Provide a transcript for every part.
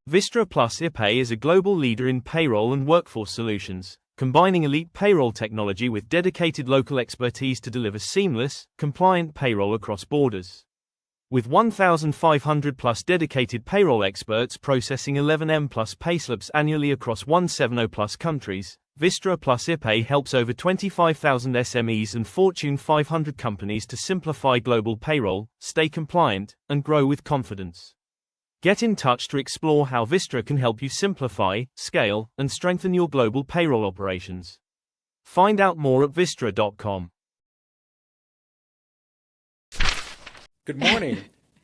Vistra plus iiPay is a global leader in payroll and workforce solutions, combining elite payroll technology with dedicated local expertise to deliver seamless, compliant payroll across borders. With 1,500 plus dedicated payroll experts processing 11M plus payslips annually across 170 plus countries, Vistra plus iiPay helps over 25,000 SMEs and Fortune 500 companies to simplify global payroll, stay compliant, and grow with confidence. Get in touch to explore how Vistra can help you simplify, scale, and strengthen your global payroll operations. Find out more at vistra.com. Good morning,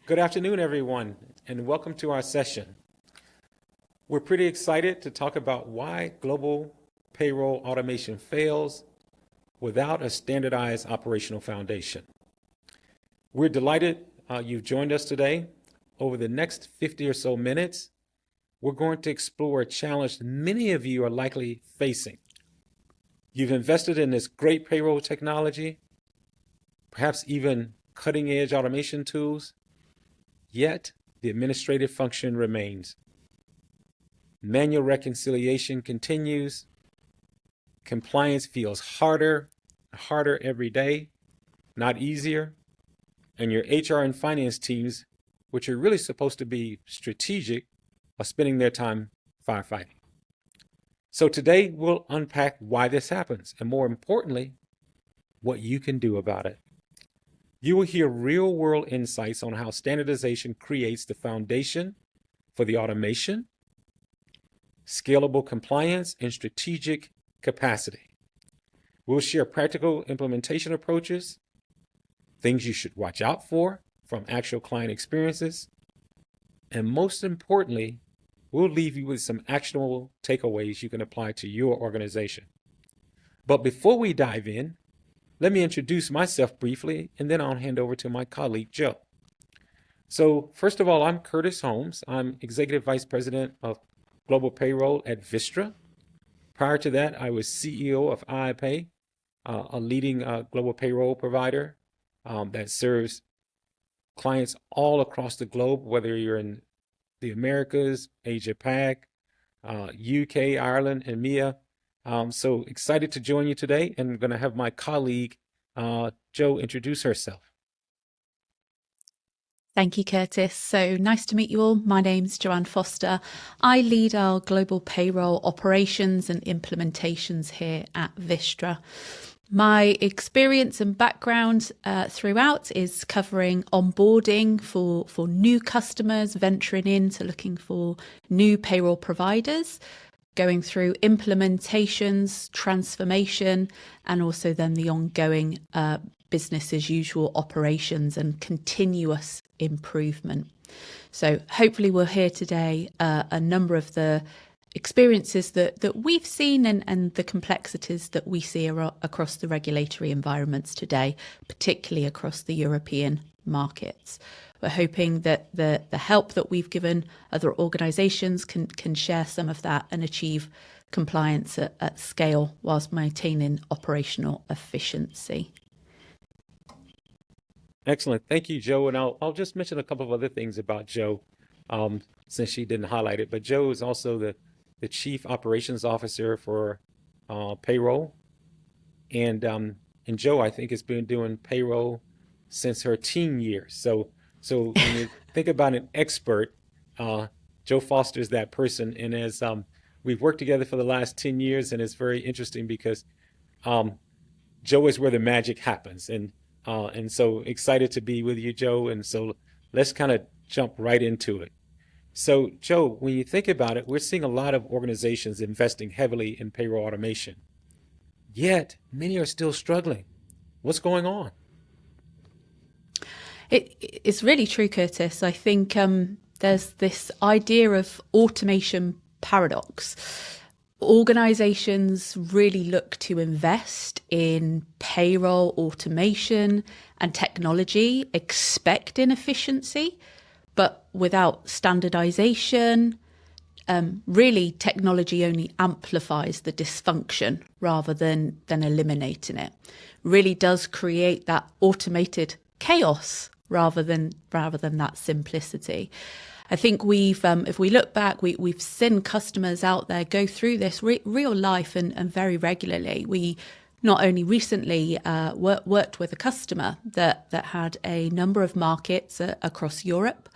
good afternoon, everyone, and welcome to our session. We're pretty excited to talk about why global payroll automation fails without a standardized operational foundation. We're delighted you've joined us today. Over the next 50 or so minutes, we're going to explore a challenge many of you are likely facing. You've invested in this great payroll technology, perhaps even cutting-edge automation tools, yet the administrative function remains. Manual reconciliation continues. Compliance feels harder every day, not easier. And your HR and finance teams, which are really supposed to be strategic, are spending their time firefighting. So today we'll unpack why this happens, and more importantly, what you can do about it. You will hear real-world insights on how standardization creates the foundation for the automation, scalable compliance, and strategic capacity. We'll share practical implementation approaches, things you should watch out for from actual client experiences, and most importantly, we'll leave you with some actionable takeaways you can apply to your organization. But before we dive in, let me introduce myself briefly, and then I'll hand over to my colleague, Joe. So first of all, I'm Curtis Holmes. I'm Executive Vice President of Global Payroll at Vistra. Prior to that, I was CEO of iiPay, a leading global payroll provider that serves clients all across the globe, whether you're in the Americas, Asia Pac, UK, Ireland, and EMEA. So excited to join you today, and I'm going to have my colleague, Joe, introduce herself. Thank you, Curtis. So nice to meet you all. My name's Joanne Foster. I lead our global payroll operations and implementations here at Vistra. My experience and background throughout is covering onboarding for new customers venturing into looking for new payroll providers, going through implementations, transformation, and also then the ongoing business as usual operations and continuous improvement. So hopefully we'll hear today a number of the experiences that we've seen and the complexities that we see across the regulatory environments today, particularly across the European markets. We're hoping that the help that we've given other organisations can share some of that and achieve compliance at scale whilst maintaining operational efficiency. Excellent. Thank you, Joe. And I'll just mention a couple of other things about Joe, since she didn't highlight it. But Joe is also the Chief Operations Officer for payroll. And Joe, I think, has been doing payroll since her teen years. So when you think about an expert, Joe Foster is that person. And as we've worked together for the last 10 years, and it's very interesting because Joe is where the magic happens. And so excited to be with you, Joe. And so let's kind of jump right into it. So, Joe, when you think about it, we're seeing a lot of organizations investing heavily in payroll automation. Yet, many are still struggling. What's going on? It's really true, Curtis. I think there's this idea of automation paradox. Organizations really look to invest in payroll automation and technology, expecting efficiency, but without standardization, really technology only amplifies the dysfunction rather than eliminating it. Really does create that automated chaos rather than that simplicity. I think if we look back, we've seen customers out there go through this real life and very regularly. We not only recently worked with a customer that had a number of markets across Europe.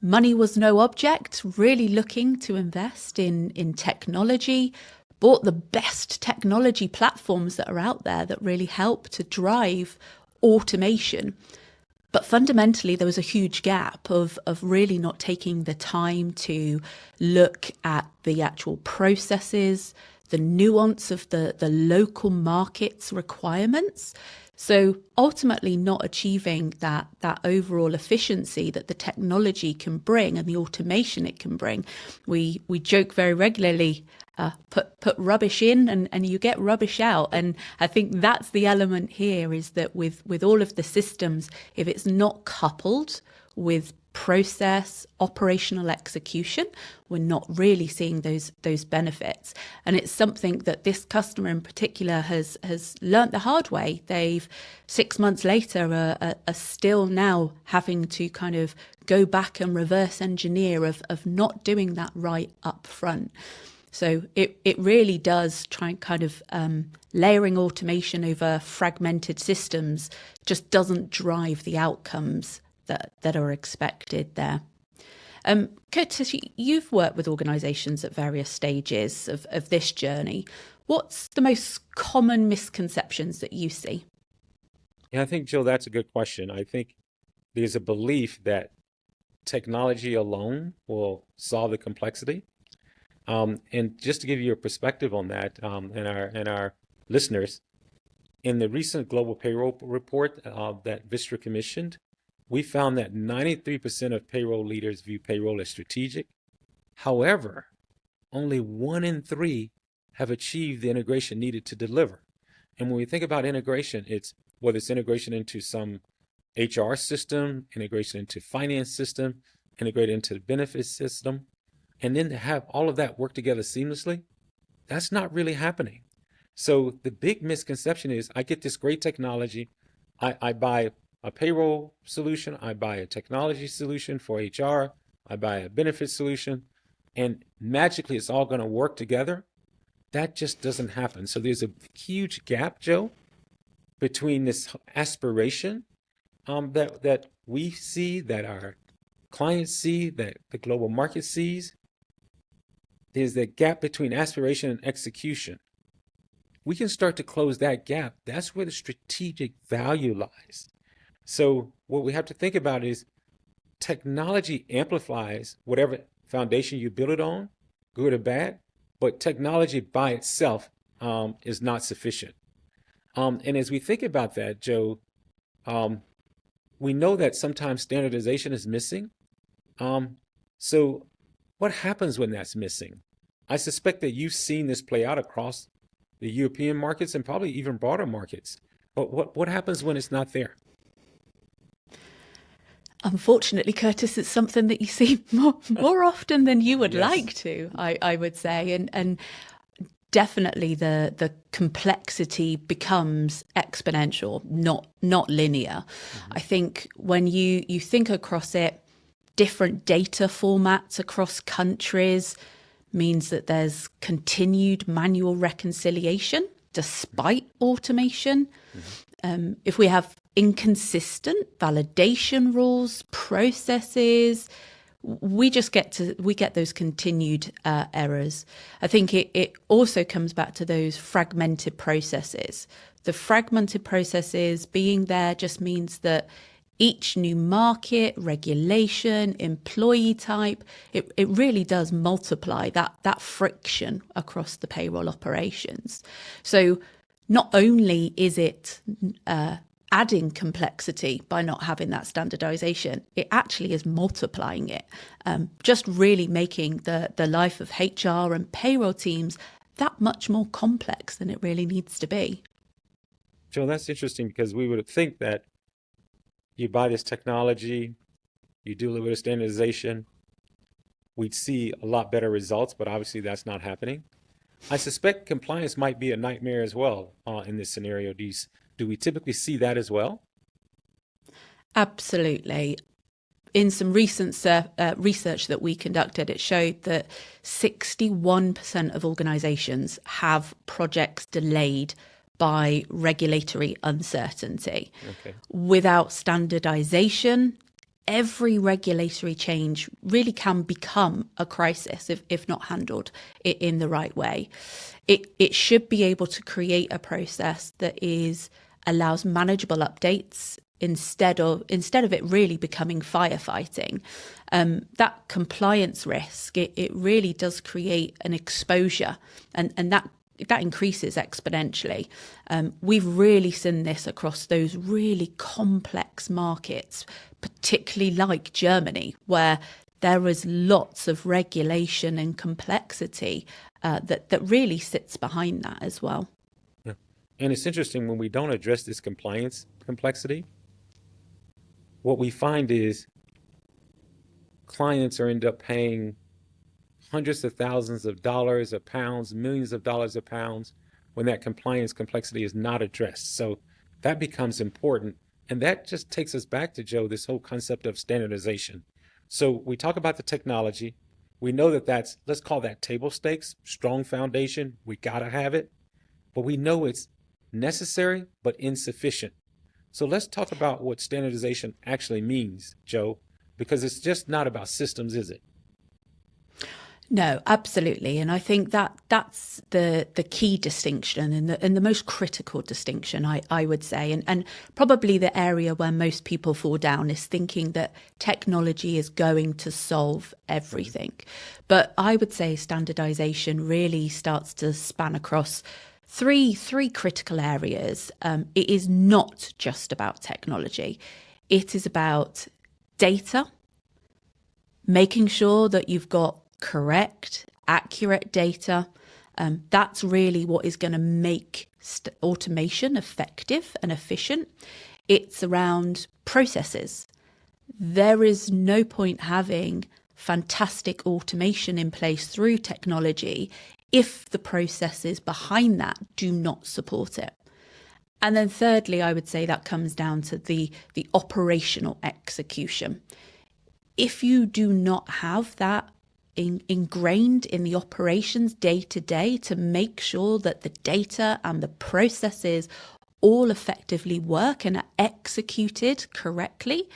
Money was no object, really looking to invest in technology, bought the best technology platforms that are out there that really help to drive automation. But fundamentally, there was a huge gap of really not taking the time to look at the actual processes, the nuance of the local market's requirements. So ultimately not achieving that overall efficiency that the technology can bring and the automation it can bring. We joke very regularly, put rubbish in and you get rubbish out. And I think that's the element here, is that with all of the systems, if it's not coupled with process, operational execution, we're not really seeing those benefits. And it's something that this customer in particular has learnt the hard way. They've 6 months later are still now having to kind of go back and reverse engineer of not doing that right up front. So it really does try and kind of layering automation over fragmented systems just doesn't drive the outcomes that are expected there. Curtis, you've worked with organisations at various stages of this journey. What's the most common misconceptions that you see? Yeah, I think, Jill, that's a good question. I think there's a belief that technology alone will solve the complexity. And just to give you a perspective on that, and our listeners, in the recent Global Payroll report that Vistra commissioned, we found that 93% of payroll leaders view payroll as strategic. However, only 1 in 3 have achieved the integration needed to deliver. And when we think about integration, it's whether it's integration into some HR system, integration into finance system, integrated into the benefits system, and then to have all of that work together seamlessly, that's not really happening. So the big misconception is I get this great technology, I buy a payroll solution, I buy a technology solution for HR, I buy a benefit solution, and magically it's all going to work together. That just doesn't happen. So there's a huge gap, Joe, between this aspiration that we see, that our clients see, that the global market sees. There's that gap between aspiration and execution. We can start to close that gap. That's where the strategic value lies. So what we have to think about is technology amplifies whatever foundation you build it on, good or bad, but technology by itself is not sufficient. And as we think about that, Joe, we know that sometimes standardization is missing. So what happens when that's missing? I suspect that you've seen this play out across the European markets and probably even broader markets. But what happens when it's not there? Unfortunately, Curtis, it's something that you see more often than you would Yes. like to, I would say. And definitely the complexity becomes exponential, not linear. Mm-hmm. I think when you think across it, different data formats across countries means that there's continued manual reconciliation despite automation. Mm-hmm. If we have inconsistent validation rules, processes, we get those continued errors. I think it also comes back to those fragmented processes. The fragmented processes being there just means that each new market, regulation, employee type, it really does multiply that friction across the payroll operations. So not only is it adding complexity by not having that standardization, it actually is multiplying it, just really making the life of HR and payroll teams that much more complex than it really needs to be. Joe, that's interesting because we would think that you buy this technology, you do a little bit of standardization, we'd see a lot better results, but obviously that's not happening. I suspect compliance might be a nightmare as well in this scenario. Do we typically see that as well? Absolutely. in some recent research that we conducted, it showed that 61% of organisations have projects delayed by regulatory uncertainty. Okay. Without standardisation, every regulatory change really can become a crisis if not handled in the right way. It should be able to create a process that allows manageable updates instead of it really becoming firefighting. That compliance risk, it really does create an exposure, and that increases exponentially. We've really seen this across those really complex markets, particularly like Germany, where there is lots of regulation and complexity that really sits behind that as well. Yeah. And it's interesting, when we don't address this compliance complexity, what we find is clients end up paying hundreds of thousands of dollars or pounds, millions of dollars or pounds, when that compliance complexity is not addressed. So that becomes important. And that just takes us back to, Joe, this whole concept of standardization. So we talk about the technology. We know that's, let's call that table stakes, strong foundation. We got to have it. But we know it's necessary but insufficient. So let's talk about what standardization actually means, Joe, because it's just not about systems, is it? No, absolutely. And I think that's the key distinction and the most critical distinction, I would say. And probably the area where most people fall down is thinking that technology is going to solve everything. But I would say standardization really starts to span across three critical areas. It is not just about technology. It is about data, making sure that you've got correct, accurate data. That's really what is going to make automation effective and efficient. It's around processes. There is no point having fantastic automation in place through technology if the processes behind that do not support it. And then thirdly, I would say that comes down to the operational execution. If you do not have that ingrained in the operations day to day to make sure that the data and the processes all effectively work and are executed correctly,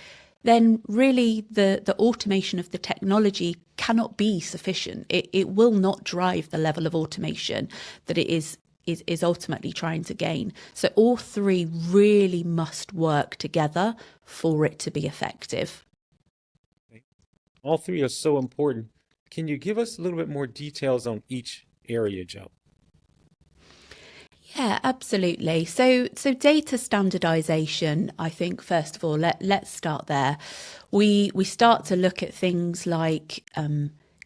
then really the automation of the technology cannot be sufficient. It will not drive the level of automation that it is ultimately trying to gain. So all three really must work together for it to be effective. All three are so important. Can you give us a little bit more details on each area, Joe? Yeah, absolutely. So data standardization, I think, first of all, let's start there. We start to look at things like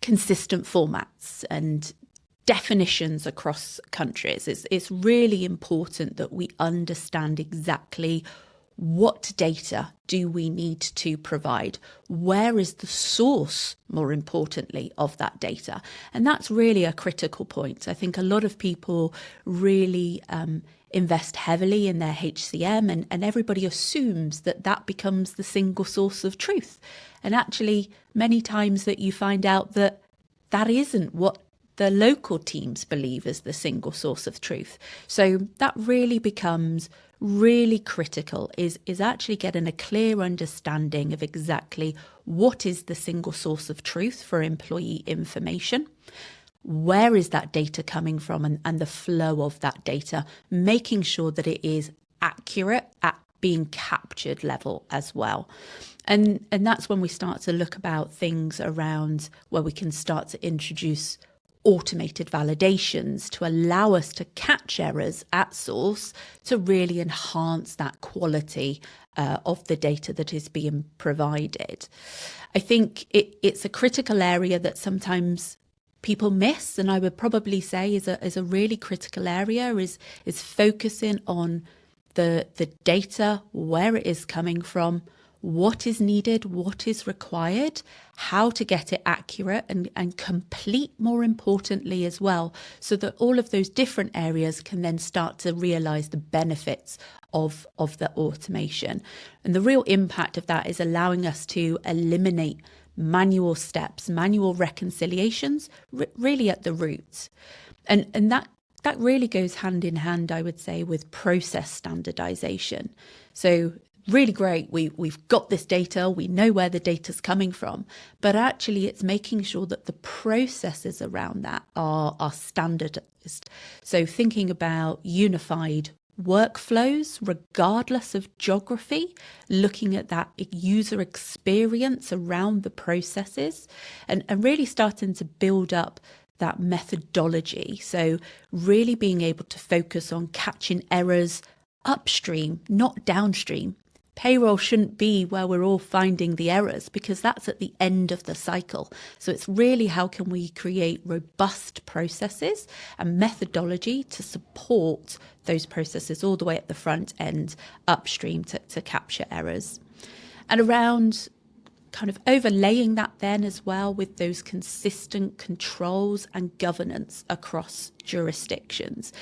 consistent formats and definitions across countries. It's really important that we understand exactly what data do we need to provide? Where is the source, more importantly, of that data? And that's really a critical point. I think a lot of people really invest heavily in their HCM and everybody assumes that becomes the single source of truth. And actually, many times that you find out that isn't what the local teams believe is the single source of truth. So that really becomes really critical is actually getting a clear understanding of exactly what is the single source of truth for employee information. Where is that data coming from and the flow of that data, making sure that it is accurate at being captured level as well. And that's when we start to look about things around where we can start to introduce automated validations to allow us to catch errors at source to really enhance that quality of the data that is being provided. I think it's a critical area that sometimes people miss, and I would probably say is a really critical area is focusing on the data, where it is coming from, what is needed, what is required, how to get it accurate and complete, more importantly as well, so that all of those different areas can then start to realise the benefits of the automation. And the real impact of that is allowing us to eliminate manual steps, manual reconciliations, really at the roots. And that really goes hand in hand, I would say, with process standardization. So really great, we've got this data, we know where the data's coming from, but actually it's making sure that the processes around that are standardized. So thinking about unified workflows, regardless of geography, looking at that user experience around the processes, and really starting to build up that methodology. So really being able to focus on catching errors upstream, not downstream. Payroll shouldn't be where we're all finding the errors, because that's at the end of the cycle. So it's really how can we create robust processes and methodology to support those processes all the way at the front end upstream to capture errors. And around kind of overlaying that then as well with those consistent controls and governance across jurisdictions.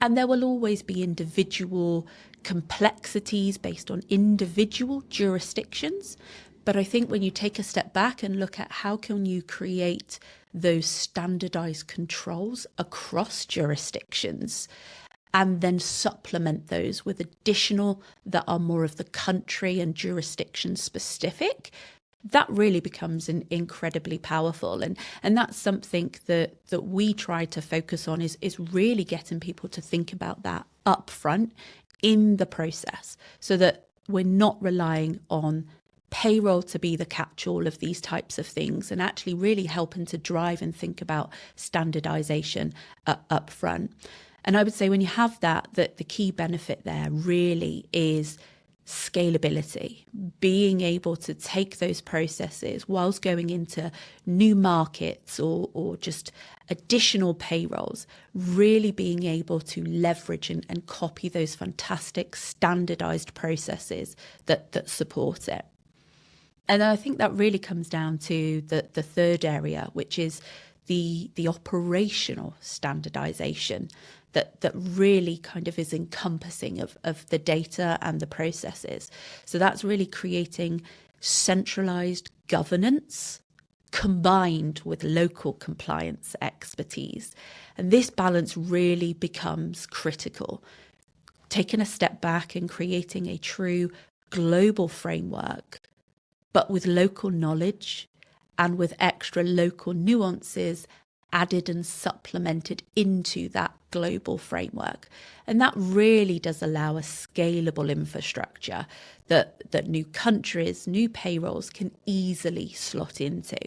And there will always be individual complexities based on individual jurisdictions. But I think when you take a step back and look at how can you create those standardized controls across jurisdictions, and then supplement those with additional that are more of the country and jurisdiction specific, that really becomes incredibly powerful. And that's something that we try to focus on is really getting people to think about that up front in the process, so that we're not relying on payroll to be the catch-all of these types of things, and actually really helping to drive and think about standardization up front. And I would say when you have that the key benefit there really is scalability, being able to take those processes whilst going into new markets or just additional payrolls, really being able to leverage and copy those fantastic standardized processes that support it. And I think that really comes down to the third area, which is the operational standardization that really kind of is encompassing of the data and the processes. So that's really creating centralized governance combined with local compliance expertise. And this balance really becomes critical. Taking a step back and creating a true global framework, but with local knowledge and with extra local nuances added and supplemented into that global framework. And that really does allow a scalable infrastructure that new countries, new payrolls can easily slot into.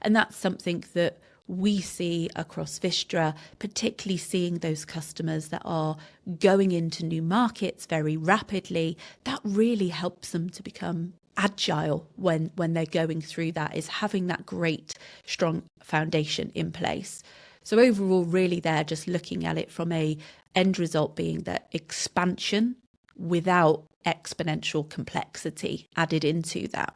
And that's something that we see across Vistra, particularly seeing those customers that are going into new markets very rapidly. That really helps them to become agile when they're going through that, is having that great strong foundation in place. So overall, really they're just looking at it from a end result being that expansion without exponential complexity added into that.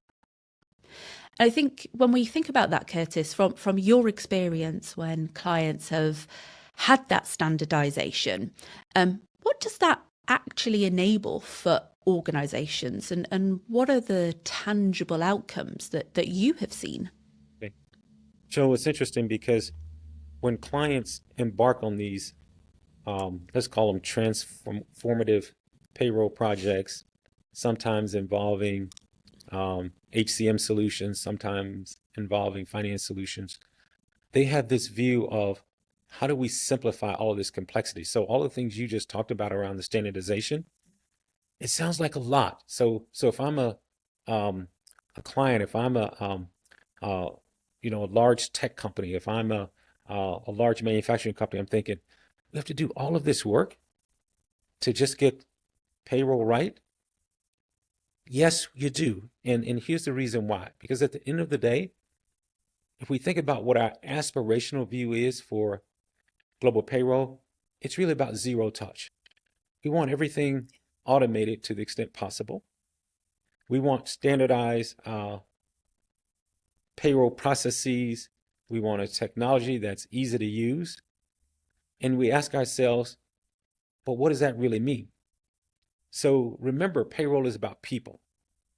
And I think when we think about that, Curtis, from your experience when clients have had that standardization, what does that actually enable for organizations, and what are the tangible outcomes that you have seen? Okay. So it's interesting because when clients embark on these, let's call them transformative payroll projects, sometimes involving HCM solutions, sometimes involving finance solutions, they have this view of how do we simplify all of this complexity? So all the things you just talked about around the standardization, it sounds like a lot. So if I'm a client, if I'm a large tech company, if I'm a large manufacturing company, I'm thinking we have to do all of this work to just get payroll right. Yes, you do. And here's the reason why. Because at the end of the day, if we think about what our aspirational view is for global payroll, it's really about zero touch. We want everything automated to the extent possible. We want standardized payroll processes. We want a technology that's easy to use. And we ask ourselves, but what does that really mean? So remember, payroll is about people.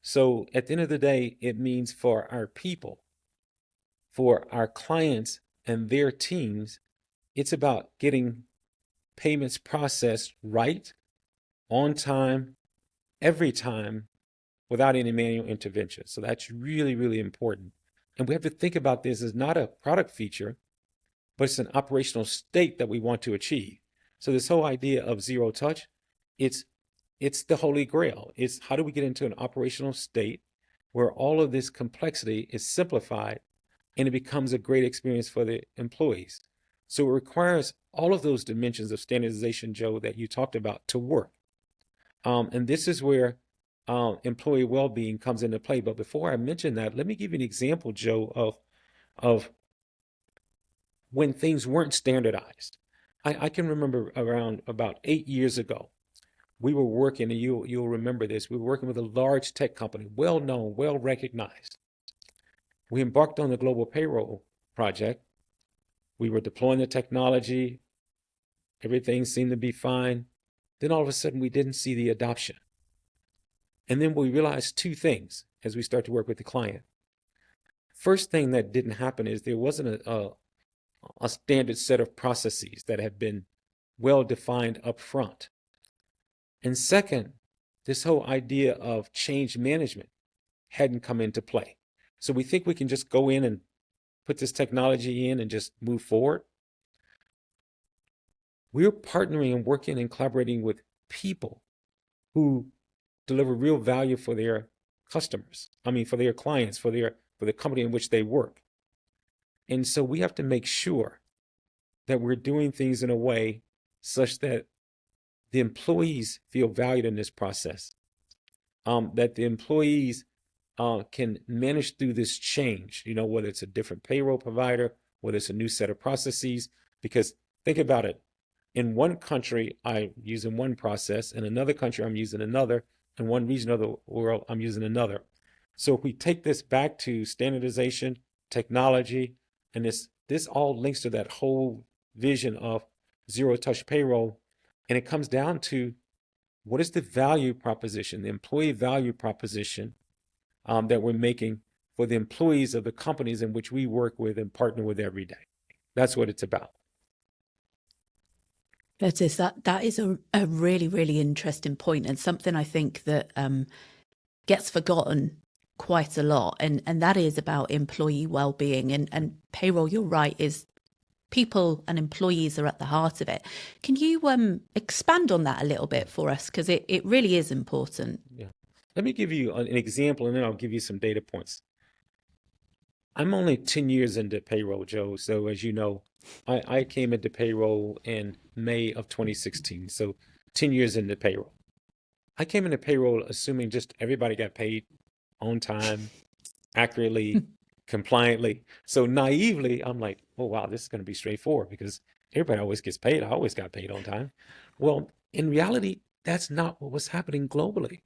So at the end of the day, it means for our people, for our clients and their teams, it's about getting payments processed right, on time, every time, without any manual intervention. So that's really, really important. And we have to think about this as not a product feature, but it's an operational state that we want to achieve. So this whole idea of zero touch, it's it's the holy grail. It's how do we get into an operational state where all of this complexity is simplified and it becomes a great experience for the employees. So it requires all of those dimensions of standardization, Joe, that you talked about to work. And this is where employee well-being comes into play. But before I mention that, let me give you an example, Joe, of when things weren't standardized. I can remember around about 8 years ago, we were working, and you'll remember this, we were working with a large tech company, well known, well recognized. We embarked on the global payroll project. We were deploying the technology. Everything seemed to be fine. Then all of a sudden, we didn't see the adoption. And then we realized two things as we start to work with the client. First thing that didn't happen is there wasn't a standard set of processes that had been well defined up front. And second, this whole idea of change management hadn't come into play. So we think we can just go in and put this technology in and just move forward. We're partnering and working and collaborating with people who deliver real value for their customers. I mean, for their clients, for the company in which they work. And so we have to make sure that we're doing things in a way such that the employees feel valued in this process, that the employees can manage through this change, whether it's a different payroll provider, whether it's a new set of processes. Because think about it. In one country, I'm using one process. In another country, I'm using another. In one region of the world, I'm using another. So if we take this back to standardization, technology, and this all links to that whole vision of zero-touch payroll, and it comes down to what is the value proposition, the employee value proposition that we're making for the employees of the companies in which we work with and partner with every day. That's what it's about. That is a really, really interesting point, and something I think that gets forgotten quite a lot, and that is about employee well-being and payroll. You're right, is people and employees are at the heart of it. Can you expand on that a little bit for us, because it really is important? Yeah. Let me give you an example, and then I'll give you some data points. I'm only 10 years into payroll, Joe. So as you know, I came into payroll in May of 2016. So 10 years into payroll. I came into payroll assuming just everybody got paid on time, accurately, compliantly. So naively, I'm like, oh, wow, this is going to be straightforward because everybody always gets paid. I always got paid on time. Well, in reality, that's not what was happening globally.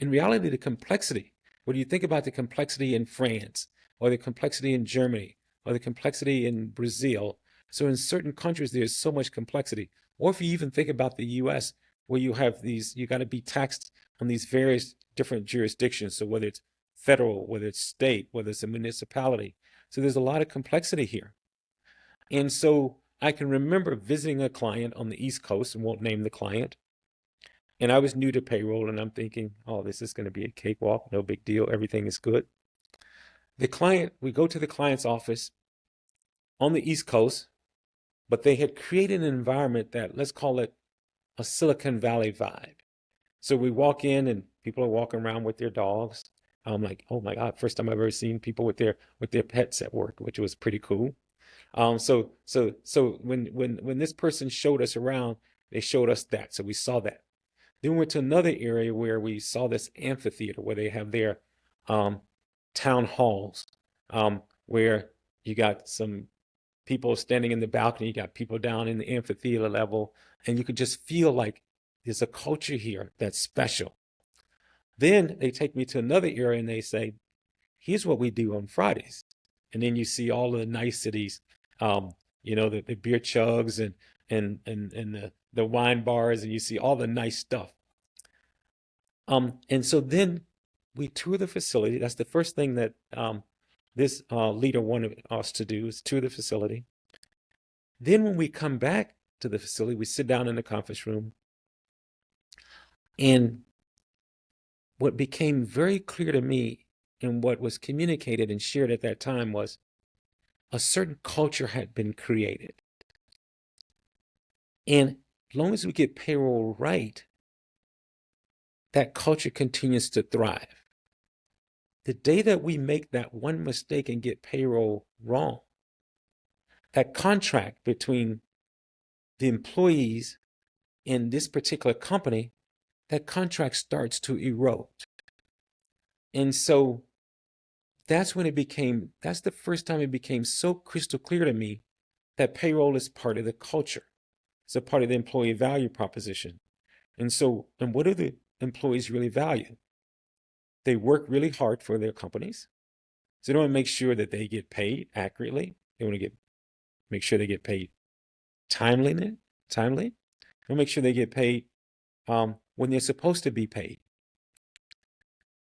In reality, the complexity, when you think about the complexity in France, or the complexity in Germany, or the complexity in Brazil, so in certain countries, there's so much complexity. Or if you even think about the US, where you have you got to be taxed on these various different jurisdictions. So whether it's federal, whether it's state, whether it's a municipality. So there's a lot of complexity here. And so I can remember visiting a client on the East Coast, and won't name the client. And I was new to payroll, and I'm thinking, oh, this is going to be a cakewalk, no big deal, everything is good. We go to the client's office on the East Coast, but they had created an environment that, let's call it a Silicon Valley vibe. So we walk in and people are walking around with their dogs. I'm like, oh my God, first time I've ever seen people with their pets at work, which was pretty cool. So when this person showed us around, they showed us that. So we saw that. Then we went to another area where we saw this amphitheater where they have their town halls, where you got some people standing in the balcony, you got people down in the amphitheater level, and you could just feel like there's a culture here that's special. Then they take me to another area and they say, here's what we do on Fridays. And then you see all the niceties, the beer chugs and the wine bars, and you see all the nice stuff. And so then we tour the facility. That's the first thing that this leader wanted us to do, is tour the facility. Then when we come back to the facility, we sit down in the conference room. And what became very clear to me and what was communicated and shared at that time was a certain culture had been created. And as long as we get payroll right, that culture continues to thrive. The day that we make that one mistake and get payroll wrong, that contract between the employees in this particular company, that contract starts to erode. And so that's the first time it became so crystal clear to me that payroll is part of the culture. It's a part of the employee value proposition. And what do the employees really value? They work really hard for their companies. So they want to make sure that they get paid accurately. They want to make sure they get paid timely. They want to make sure they get paid when they're supposed to be paid.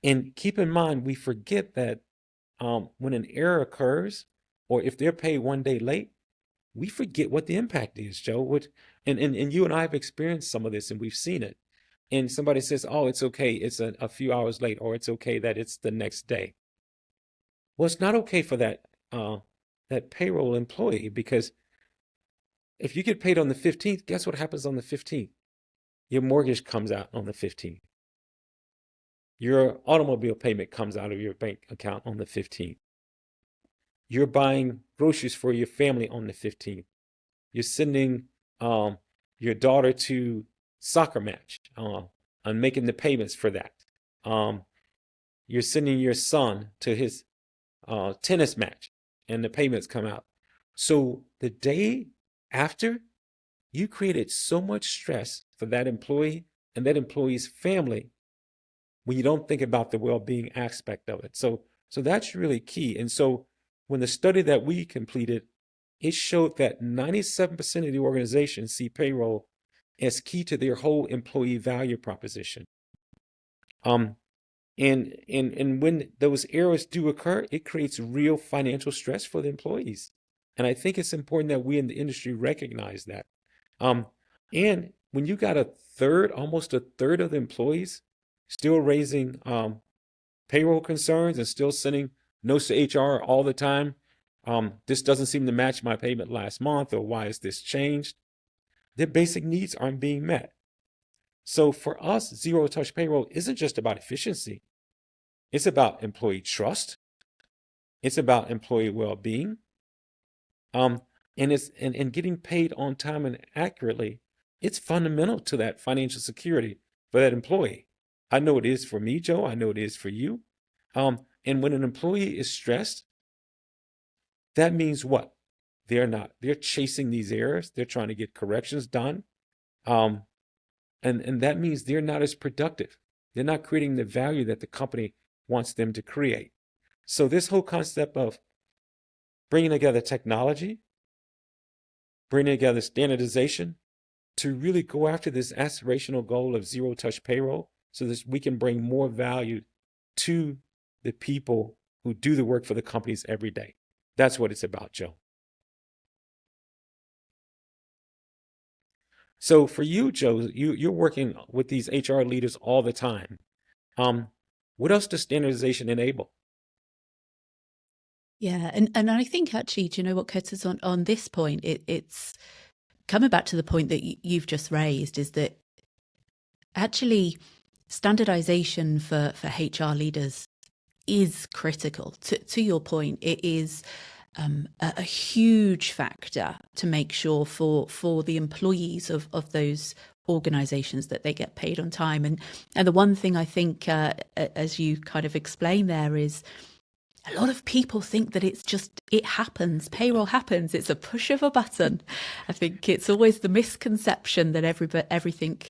And keep in mind, we forget that when an error occurs, or if they're paid one day late, we forget what the impact is, Joe. And you and I have experienced some of this, and we've seen it. And somebody says, oh, it's okay, it's a few hours late, or it's okay that it's the next day. Well, it's not okay for that payroll employee, because if you get paid on the 15th, guess what happens on the 15th? Your mortgage comes out on the 15th. Your automobile payment comes out of your bank account on the 15th. You're buying groceries for your family on the 15th. You're sending your daughter to soccer match and making the payments for that. You're sending your son to his tennis match, and the payments come out. So the day after, you created so much stress for that employee and that employee's family when you don't think about the well-being aspect of it. So that's really key. And so when the study that we completed, it showed that 97% of the organizations see payroll as key to their whole employee value proposition. And when those errors do occur, it creates real financial stress for the employees. And I think it's important that we in the industry recognize that. And when you got almost a third of the employees still raising payroll concerns and still sending notes to HR all the time, this doesn't seem to match my payment last month, or why is this changed? Their basic needs aren't being met. So for us, zero-touch payroll isn't just about efficiency. It's about employee trust. It's about employee well-being. And getting paid on time and accurately, it's fundamental to that financial security for that employee. I know it is for me, Joe. I know it is for you. And when an employee is stressed, that means what? They're chasing these errors. They're trying to get corrections done. And that means they're not as productive. They're not creating the value that the company wants them to create. So this whole concept of bringing together technology, bringing together standardization to really go after this aspirational goal of zero-touch payroll, so that we can bring more value to the people who do the work for the companies every day. That's what it's about, Joe. So for you, Joe, you're working with these HR leaders all the time. What else does standardization enable? Yeah, and I think actually, do you know what, Curtis, on this point, it's coming back to the point that you've just raised, is that actually standardization for HR leaders is critical. To your point, it is a huge factor to make sure for the employees of those organizations that they get paid on time. And the one thing I think, as you kind of explained there, is a lot of people think that it happens. Payroll happens. It's a push of a button. I think it's always the misconception that everything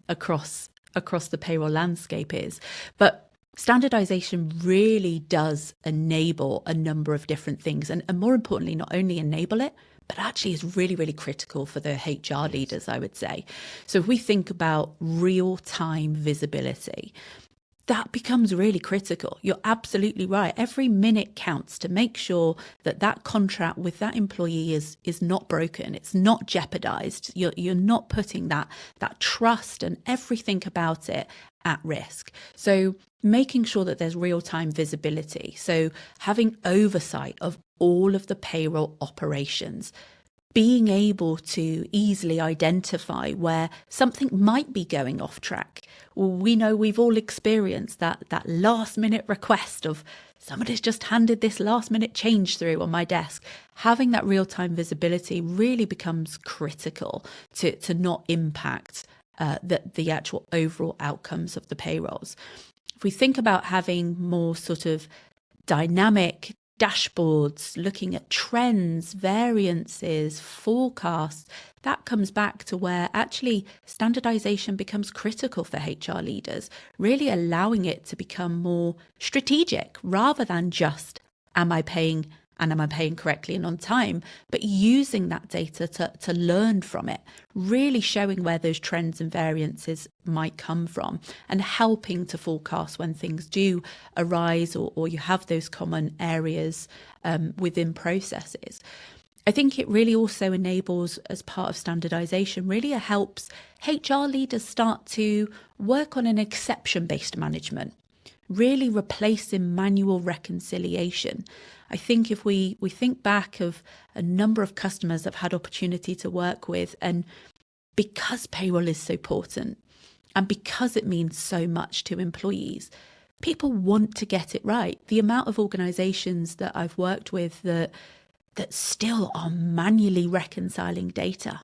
across the payroll landscape is. But Standardization really does enable a number of different things, and more importantly, not only enable it, but actually is really, really critical for the HR leaders, I would say. So if we think about real-time visibility, that becomes really critical. You're absolutely right. Every minute counts to make sure that that contract with that employee is not broken. It's not jeopardized. You're not putting that trust and everything about it at risk. So making sure that there's real-time visibility. So having oversight of all of the payroll operations, being able to easily identify where something might be going off track. We know we've all experienced that last minute request of somebody's just handed this last minute change through on my desk. Having that real-time visibility really becomes critical to not impact the actual overall outcomes of the payrolls. If we think about having more sort of dynamic dashboards, looking at trends, variances, forecasts, that comes back to where actually standardization becomes critical for HR leaders, really allowing it to become more strategic rather than just, am I paying correctly and on time, but using that data to learn from it, really showing where those trends and variances might come from and helping to forecast when things do arise or you have those common areas within processes. I think it really also enables, as part of standardization, really helps HR leaders start to work on an exception-based management, really replacing manual reconciliation. I think if we think back of a number of customers I've had opportunity to work with, and because payroll is so important and because it means so much to employees, people want to get it right. The amount of organizations that I've worked with that still are manually reconciling data,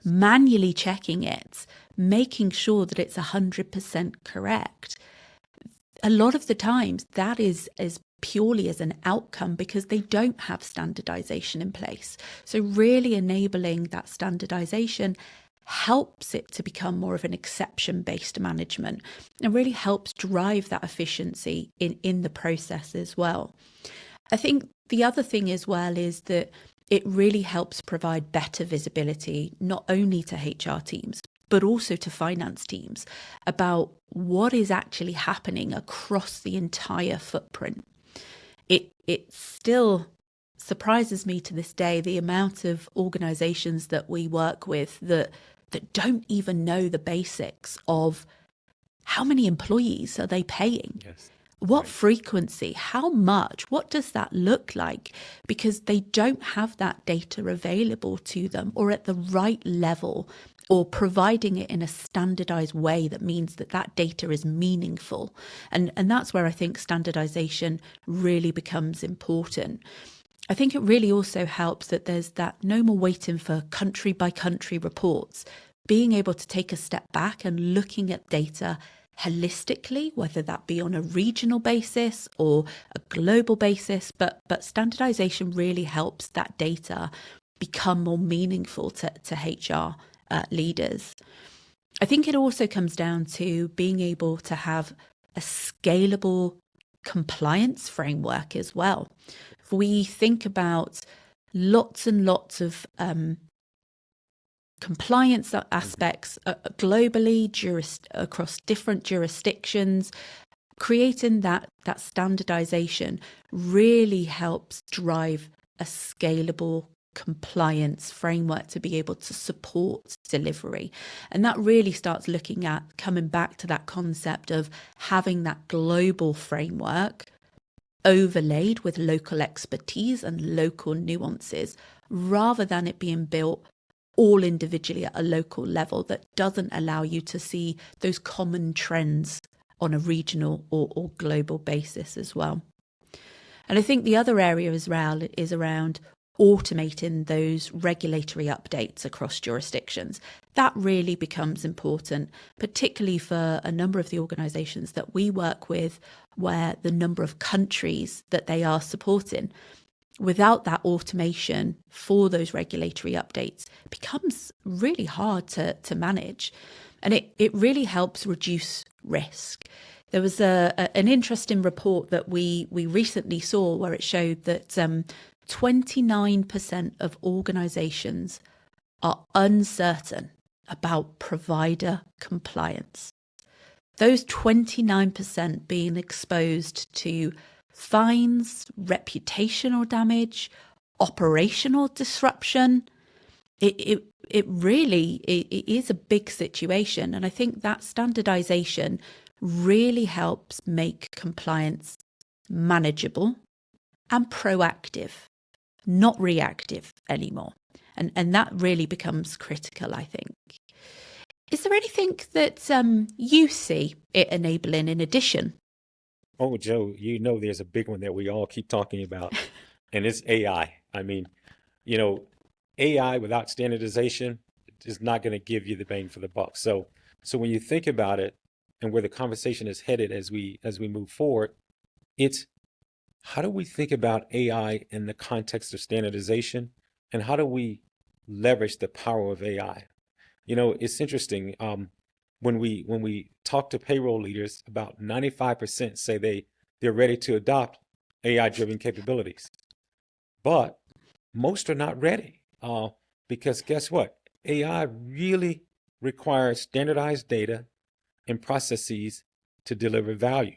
manually checking it, making sure that it's 100% correct. A lot of the times that is purely as an outcome because they don't have standardization in place. So really enabling that standardization helps it to become more of an exception-based management and really helps drive that efficiency in the process as well. I think the other thing as well is that it really helps provide better visibility, not only to HR teams, but also to finance teams about what is actually happening across the entire footprint. It still surprises me to this day the amount of organizations that we work with that don't even know the basics of how many employees are they paying? Yes. What frequency? How much? What does that look like? Because they don't have that data available to them or at the right level or providing it in a standardized way that means that data is meaningful. And that's where I think standardization really becomes important. I think it really also helps that there's that no more waiting for country by country reports, being able to take a step back and looking at data holistically, whether that be on a regional basis or a global basis, but standardization really helps that data become more meaningful to HR leaders. I think it also comes down to being able to have a scalable compliance framework as well. If we think about lots and lots of compliance aspects globally, across different jurisdictions, creating that standardization really helps drive a scalable compliance framework to be able to support delivery. And that really starts looking at coming back to that concept of having that global framework overlaid with local expertise and local nuances, rather than it being built all individually at a local level that doesn't allow you to see those common trends on a regional or global basis as well. And I think the other area as well is around automating those regulatory updates across jurisdictions. That really becomes important, particularly for a number of the organisations that we work with, where the number of countries that they are supporting, without that automation for those regulatory updates, it becomes really hard to manage. And it really helps reduce risk. There was an interesting report that we recently saw where it showed that 29% of organisations are uncertain about provider compliance. Those 29% being exposed to fines, reputational damage, operational disruption. It really is a big situation. And I think that standardization really helps make compliance manageable and proactive, not reactive anymore. And that really becomes critical, I think. Is there anything that you see it enabling in addition? Oh, Joe, you know there's a big one that we all keep talking about, and it's AI. I mean, you know, AI without standardization is not going to give you the bang for the buck. So when you think about it and where the conversation is headed as we move forward, it's how do we think about AI in the context of standardization, and how do we leverage the power of AI? You know, it's interesting. When we talk to payroll leaders, about 95% say they're ready to adopt AI-driven capabilities, but most are not ready because guess what? AI really requires standardized data and processes to deliver value.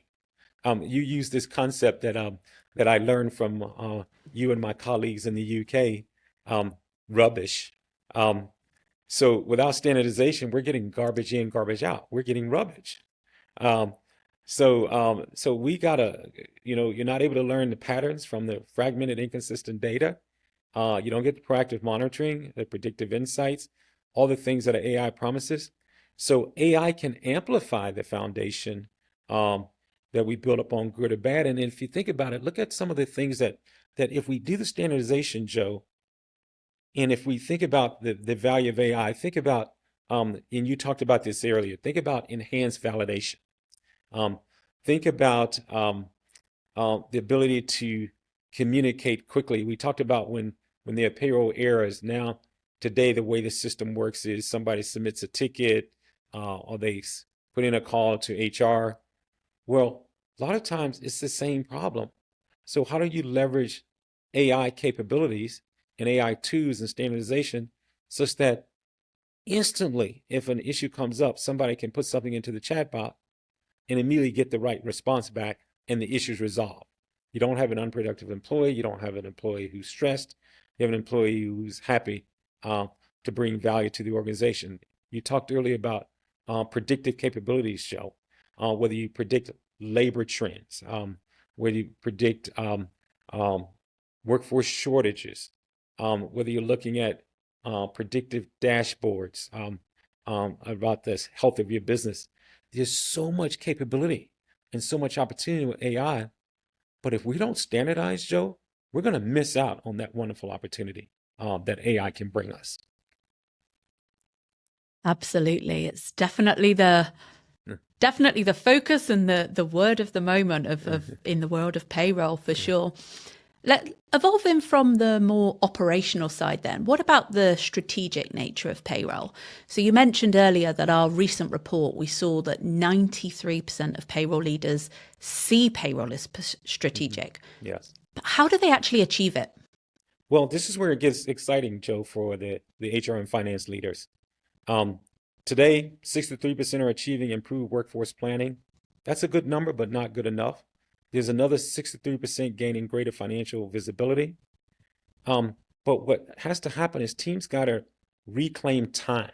You use this concept that I learned from you and my colleagues in the UK, rubbish. So without standardization, we're getting garbage in, garbage out. We're getting rubbish. Um, so we gotta, you're not able to learn the patterns from the fragmented, inconsistent data. You don't get the proactive monitoring, the predictive insights, all the things that an AI promises. So AI can amplify the foundation that we build up on good or bad. And if you think about it, look at some of the things that if we do the standardization, Joe, and if we think about the value of AI, think about, and you talked about this earlier, think about enhanced validation. Think about the ability to communicate quickly. We talked about when there are payroll errors. Now, today, the way the system works is somebody submits a ticket or they put in a call to HR. Well, a lot of times it's the same problem. So how do you leverage AI capabilities and AI tools and standardization such that instantly, if an issue comes up, somebody can put something into the chatbot and immediately get the right response back and the issue is resolved. You don't have an unproductive employee. You don't have an employee who's stressed. You have an employee who's happy to bring value to the organization. You talked earlier about predictive capabilities, Joe, whether you predict labor trends, whether you predict workforce shortages, whether you're looking at predictive dashboards about the health of your business. There's so much capability and so much opportunity with AI. But if we don't standardize, Joe, we're going to miss out on that wonderful opportunity that AI can bring us. Absolutely. It's definitely the focus and the word of the moment of in the world of payroll, for sure. Evolving from the more operational side then, what about the strategic nature of payroll? So you mentioned earlier that our recent report, we saw that 93% of payroll leaders see payroll as strategic. Yes. But how do they actually achieve it? Well, this is where it gets exciting, Joe, for the HR and finance leaders. Today, 63% are achieving improved workforce planning. That's a good number, but not good enough. There's another 63% gaining greater financial visibility. But what has to happen is teams got to reclaim time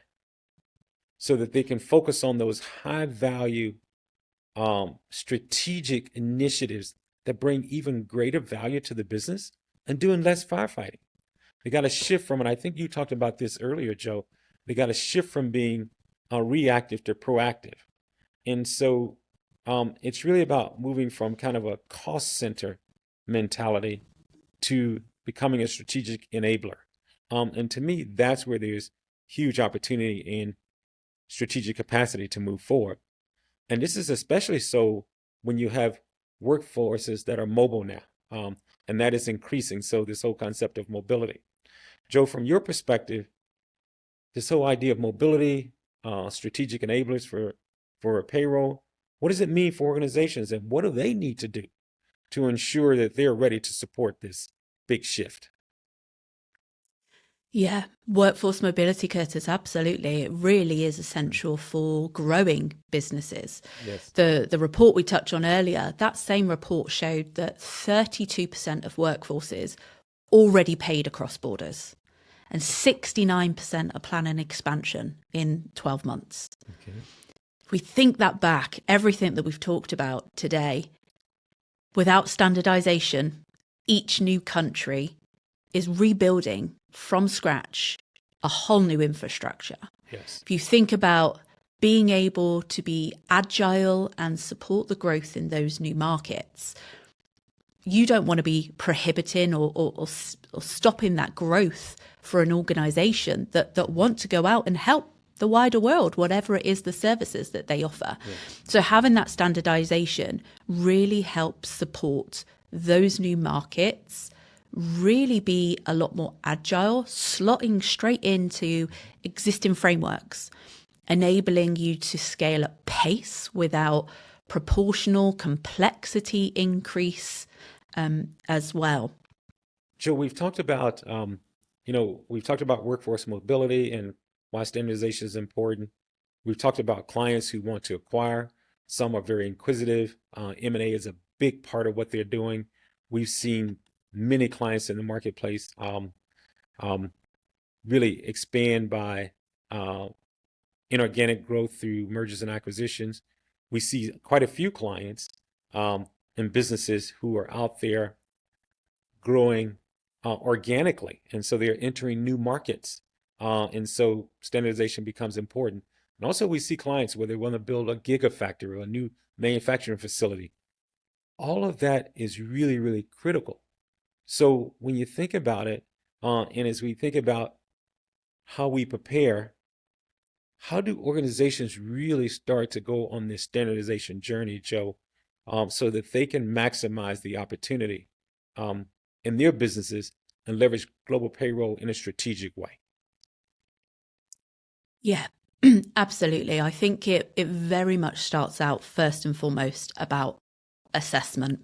so that they can focus on those high value strategic initiatives that bring even greater value to the business and doing less firefighting. They got to shift from, and I think you talked about this earlier, Joe, they got to shift from being reactive to proactive. And so it's really about moving from kind of a cost center mentality to becoming a strategic enabler. And to me, that's where there's huge opportunity in strategic capacity to move forward. And this is especially so when you have workforces that are mobile now, and that is increasing. So this whole concept of mobility. Joe, from your perspective, this whole idea of mobility, strategic enablers for payroll, What does it mean for organizations, and what do they need to do to ensure that they're ready to support this big shift? Yeah, workforce mobility, Curtis, absolutely. It really is essential for growing businesses. Yes. The report we touched on earlier, that same report showed that 32% of workforces already paid across borders, and 69% are planning expansion in 12 months. Okay. If we think that back, everything that we've talked about today, without standardization, each new country is rebuilding from scratch a whole new infrastructure. Yes. If you think about being able to be agile and support the growth in those new markets, you don't want to be prohibiting or stopping that growth for an organization that want to go out and help the wider world, whatever it is the services that they offer. Yeah. So having that standardization really helps support those new markets, really be a lot more agile, slotting straight into existing frameworks, enabling you to scale at pace without proportional complexity increase as well. Joe, we've talked about, workforce mobility and why standardization is important. We've talked about clients who want to acquire. Some are very inquisitive. M&A is a big part of what they're doing. We've seen many clients in the marketplace really expand by inorganic growth through mergers and acquisitions. We see quite a few clients and businesses who are out there growing organically, and so they're entering new markets, and so standardization becomes important. And also we see clients where they want to build a gigafactory or a new manufacturing facility. All of that is really, really critical. So when you think about it, and as we think about how we prepare, how do organizations really start to go on this standardization journey, Joe, so that they can maximize the opportunity in their businesses and leverage global payroll in a strategic way? Yeah, absolutely. I think it very much starts out first and foremost about assessment.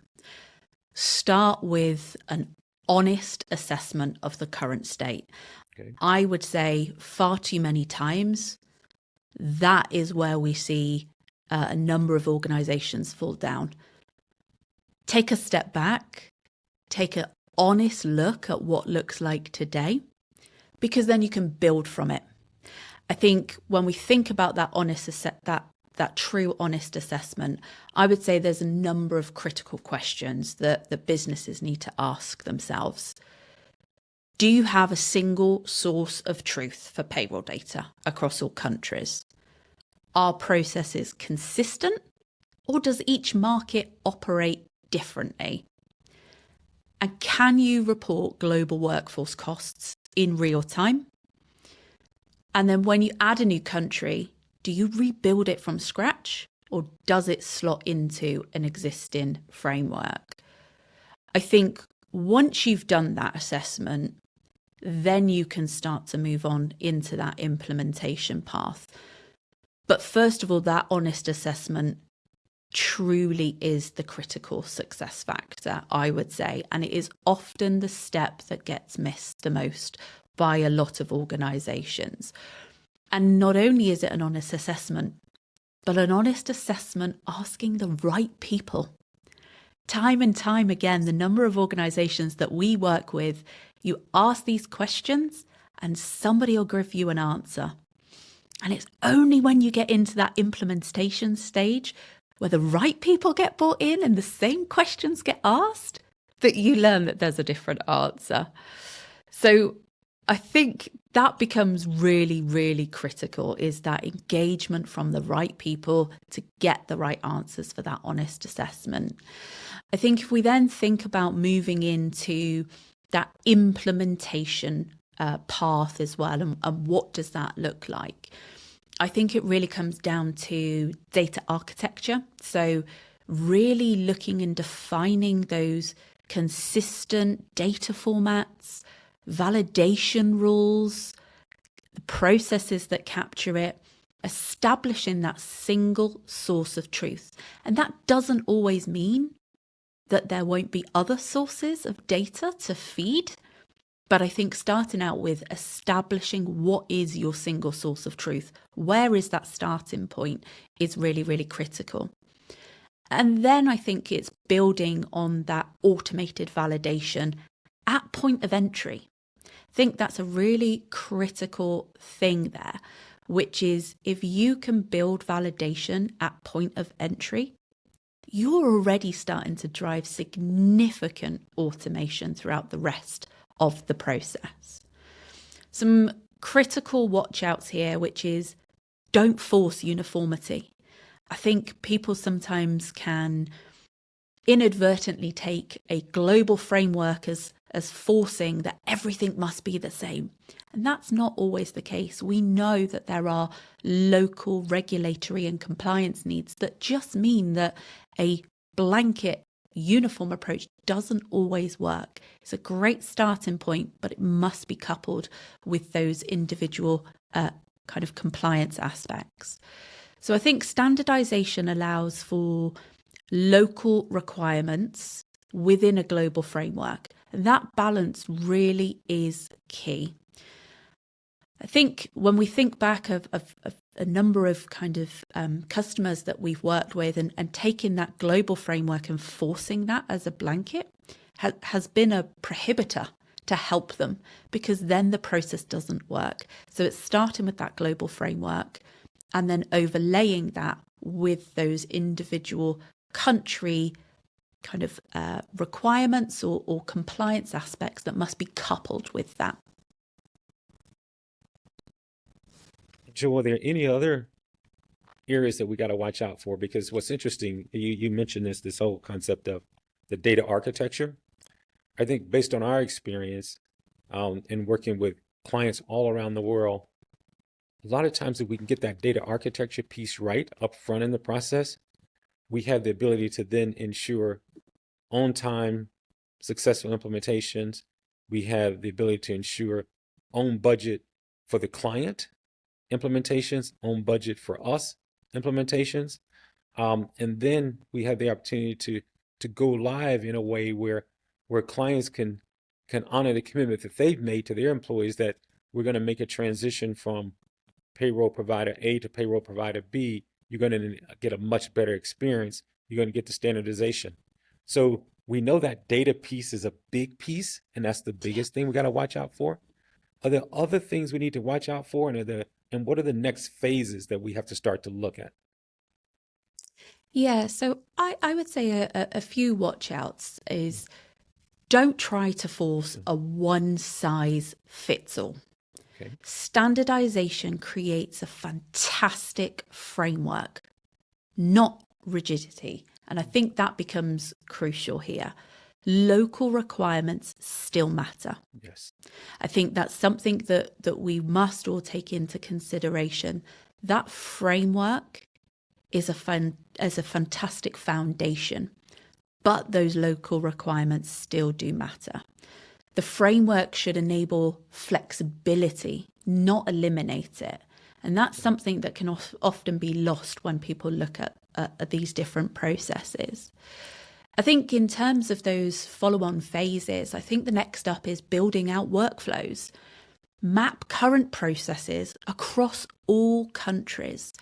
Start with an honest assessment of the current state. Okay. I would say far too many times that is where we see a number of organizations fall down. Take a step back, take an honest look at what looks like today, because then you can build from it. I think when we think about that that true honest assessment, I would say there's a number of critical questions that the businesses need to ask themselves. Do you have a single source of truth for payroll data across all countries? Are processes consistent, or does each market operate differently? And can you report global workforce costs in real time? And then when you add a new country, do you rebuild it from scratch, or does it slot into an existing framework? I think once you've done that assessment, then you can start to move on into that implementation path. But first of all, that honest assessment truly is the critical success factor, I would say. And it is often the step that gets missed the most by a lot of organizations. And not only is it an honest assessment, but an honest assessment asking the right people. Time and time again, the number of organizations that we work with, you ask these questions and somebody will give you an answer. And it's only when you get into that implementation stage where the right people get brought in and the same questions get asked that you learn that there's a different answer. So I think that becomes really, really critical, is that engagement from the right people to get the right answers for that honest assessment. I think if we then think about moving into that implementation path as well, and what does that look like? I think it really comes down to data architecture. So really looking and defining those consistent data formats, validation rules, the processes that capture it, establishing that single source of truth. And that doesn't always mean that there won't be other sources of data to feed. But I think starting out with establishing what is your single source of truth, where is that starting point, is really, really critical. And then I think it's building on that automated validation at point of entry. I think that's a really critical thing there, which is if you can build validation at point of entry, you're already starting to drive significant automation throughout the rest of the process. Some critical watch outs here, which is don't force uniformity. I think people sometimes can inadvertently take a global framework as forcing that everything must be the same. And that's not always the case. We know that there are local regulatory and compliance needs that just mean that a blanket uniform approach doesn't always work. It's a great starting point, but it must be coupled with those individual kind of compliance aspects. So I think standardization allows for local requirements within a global framework. And that balance really is key. I think when we think back of a number of kind of customers that we've worked with and taking that global framework and forcing that as a blanket has been a prohibitor to help them, because then the process doesn't work. So it's starting with that global framework and then overlaying that with those individual country kind of requirements or compliance aspects that must be coupled with that. Joel, are there any other areas that we got to watch out for? Because what's interesting, you mentioned this whole concept of the data architecture. I think based on our experience in working with clients all around the world, a lot of times if we can get that data architecture piece right up front in the process, we have the ability to then ensure on-time, successful implementations. We have the ability to ensure on budget for the client implementations, on budget for us implementations. And then we have the opportunity to go live in a way where clients can honor the commitment that they've made to their employees that we're going to make a transition from payroll provider A to payroll provider B. You're going to get a much better experience. You're going to get the standardization. So we know that data piece is a big piece, and that's the biggest thing we got to watch out for. Are there other things we need to watch out for, and what are the next phases that we have to start to look at? Yeah, so I would say a few watch outs is don't try to force a one size fits all. Okay. Standardization creates a fantastic framework, not rigidity. And I think that becomes crucial here. Local requirements still matter. Yes. I think that's something that we must all take into consideration. That framework is a fantastic foundation, but those local requirements still do matter. The framework should enable flexibility, not eliminate it. And that's something that can often be lost when people look at these different processes. I think in terms of those follow-on phases, I think the next up is building out workflows. Map current processes across all countries.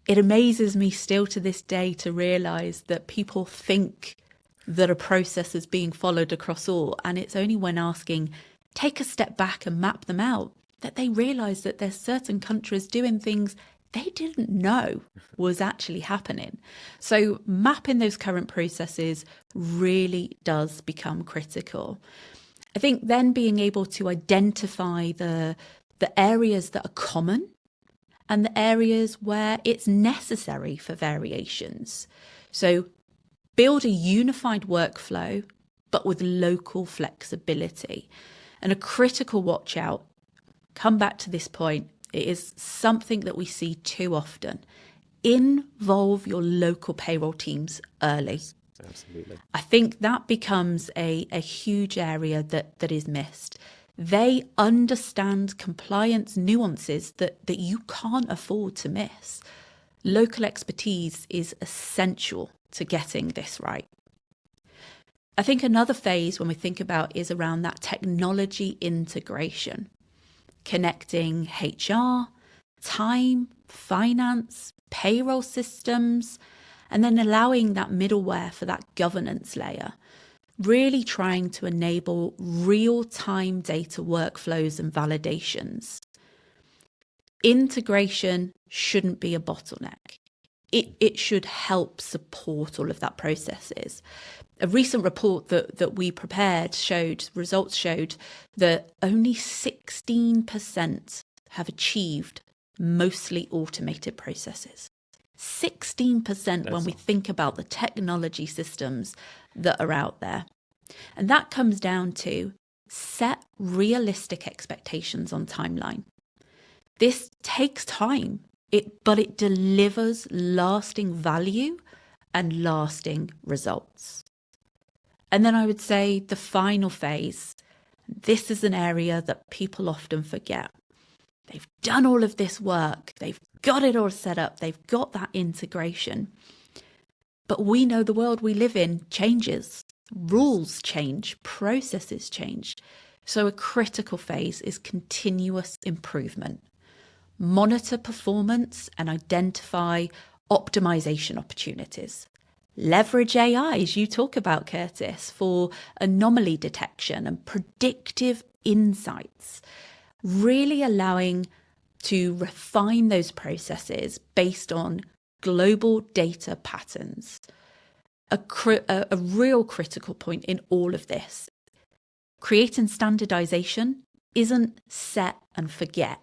It amazes me still to this day to realise that people think that a process is being followed across all, and it's only when asking, take a step back and map them out, that they realise that there's certain countries doing things they didn't know was actually happening. So mapping those current processes really does become critical. I think then being able to identify the areas that are common and the areas where it's necessary for variations. So build a unified workflow, but with local flexibility. And a critical watch out, come back to this point, it is something that we see too often. Involve your local payroll teams early. Absolutely. I think that becomes a huge area that is missed. They understand compliance nuances that you can't afford to miss. Local expertise is essential to getting this right. I think another phase when we think about is around that technology integration, connecting HR, time, finance, payroll systems, and then allowing that middleware for that governance layer, really trying to enable real-time data workflows and validations. Integration shouldn't be a bottleneck. It should help support all of that processes. A recent report that we prepared results showed that only 16% have achieved mostly automated processes. 16% when we think about the technology systems that are out there. And that comes down to set realistic expectations on timeline. This takes time, but it delivers lasting value and lasting results. And then I would say the final phase, this is an area that people often forget. They've done all of this work, they've got it all set up, they've got that integration. But we know the world we live in changes. Rules change, processes change. So a critical phase is continuous improvement. Monitor performance and identify optimization opportunities. Leverage AI, as you talk about, Curtis, for anomaly detection and predictive insights. Really allowing to refine those processes based on global data patterns. A real critical point in all of this. Creating standardization isn't set and forget.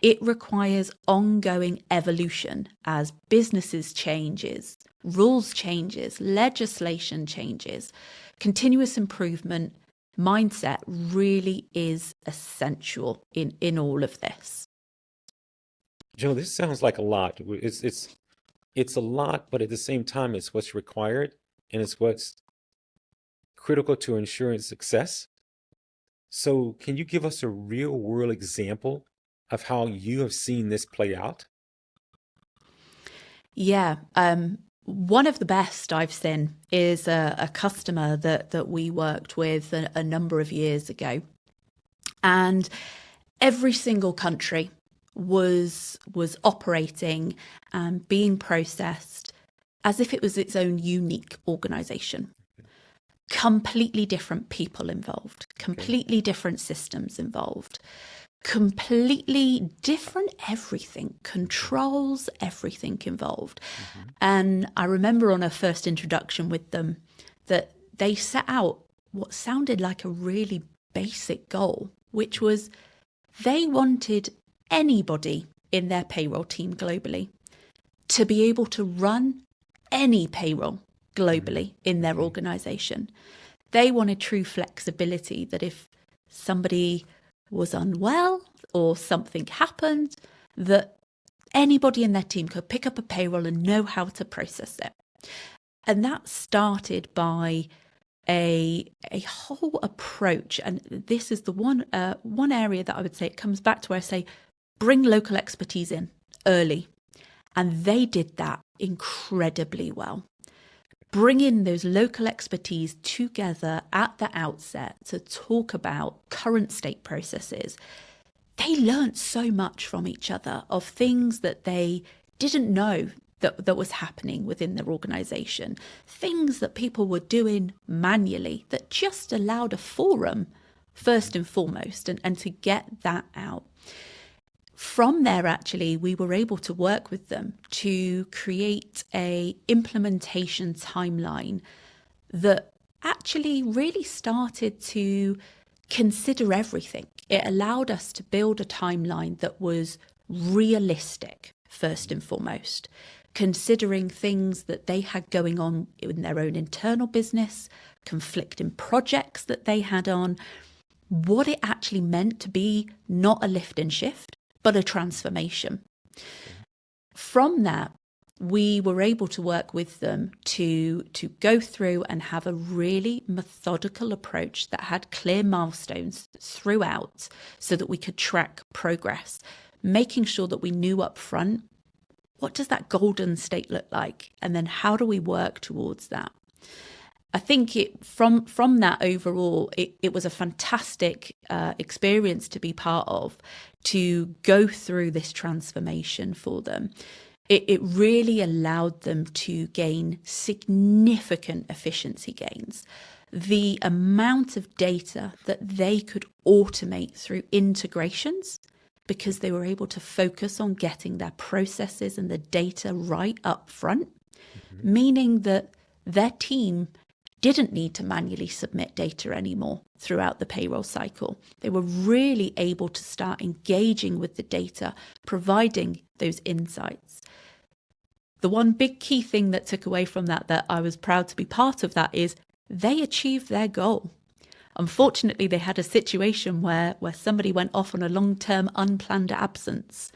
It requires ongoing evolution as businesses changes, rules changes, legislation changes. Continuous improvement mindset really is essential in all of this. Joe, this sounds like a lot. It's a lot, but at the same time, it's what's required and it's what's critical to ensuring success. So can you give us a real world example of how you have seen this play out? Yeah. One of the best I've seen is a customer that we worked with a number of years ago. And every single country was operating and being processed as if it was its own unique organization. Completely different people involved, completely different systems involved, completely different everything, controls, everything involved. And I remember on a first introduction with them that they set out what sounded like a really basic goal, which was they wanted anybody in their payroll team globally to be able to run any payroll globally in their organization. They wanted true flexibility, that if somebody was unwell or something happened, that anybody in their team could pick up a payroll and know how to process it. And that started by a whole approach. And this is the one area that I would say it comes back to where I say, bring local expertise in early. And they did that incredibly well. Bringing those local expertise together at the outset to talk about current state processes. They learned so much from each other of things that they didn't know that was happening within their organization, things that people were doing manually that just allowed a forum first and foremost and to get that out. From there, actually, we were able to work with them to create a implementation timeline that actually really started to consider everything. It allowed us to build a timeline that was realistic, first and foremost, considering things that they had going on in their own internal business, conflicting projects that they had on, what it actually meant to be not a lift and shift, but a transformation. From that, we were able to work with them to go through and have a really methodical approach that had clear milestones throughout so that we could track progress, making sure that we knew up front, what does that golden state look like? And then how do we work towards that? I think from that overall, it was a fantastic experience to be part of, to go through this transformation for them. It really allowed them to gain significant efficiency gains. The amount of data that they could automate through integrations, because they were able to focus on getting their processes and the data right up front, meaning that their team didn't need to manually submit data anymore throughout the payroll cycle. They were really able to start engaging with the data, providing those insights. The one big key thing that took away from that I was proud to be part of, that is they achieved their goal. Unfortunately, they had a situation where somebody went off on a long-term unplanned absence,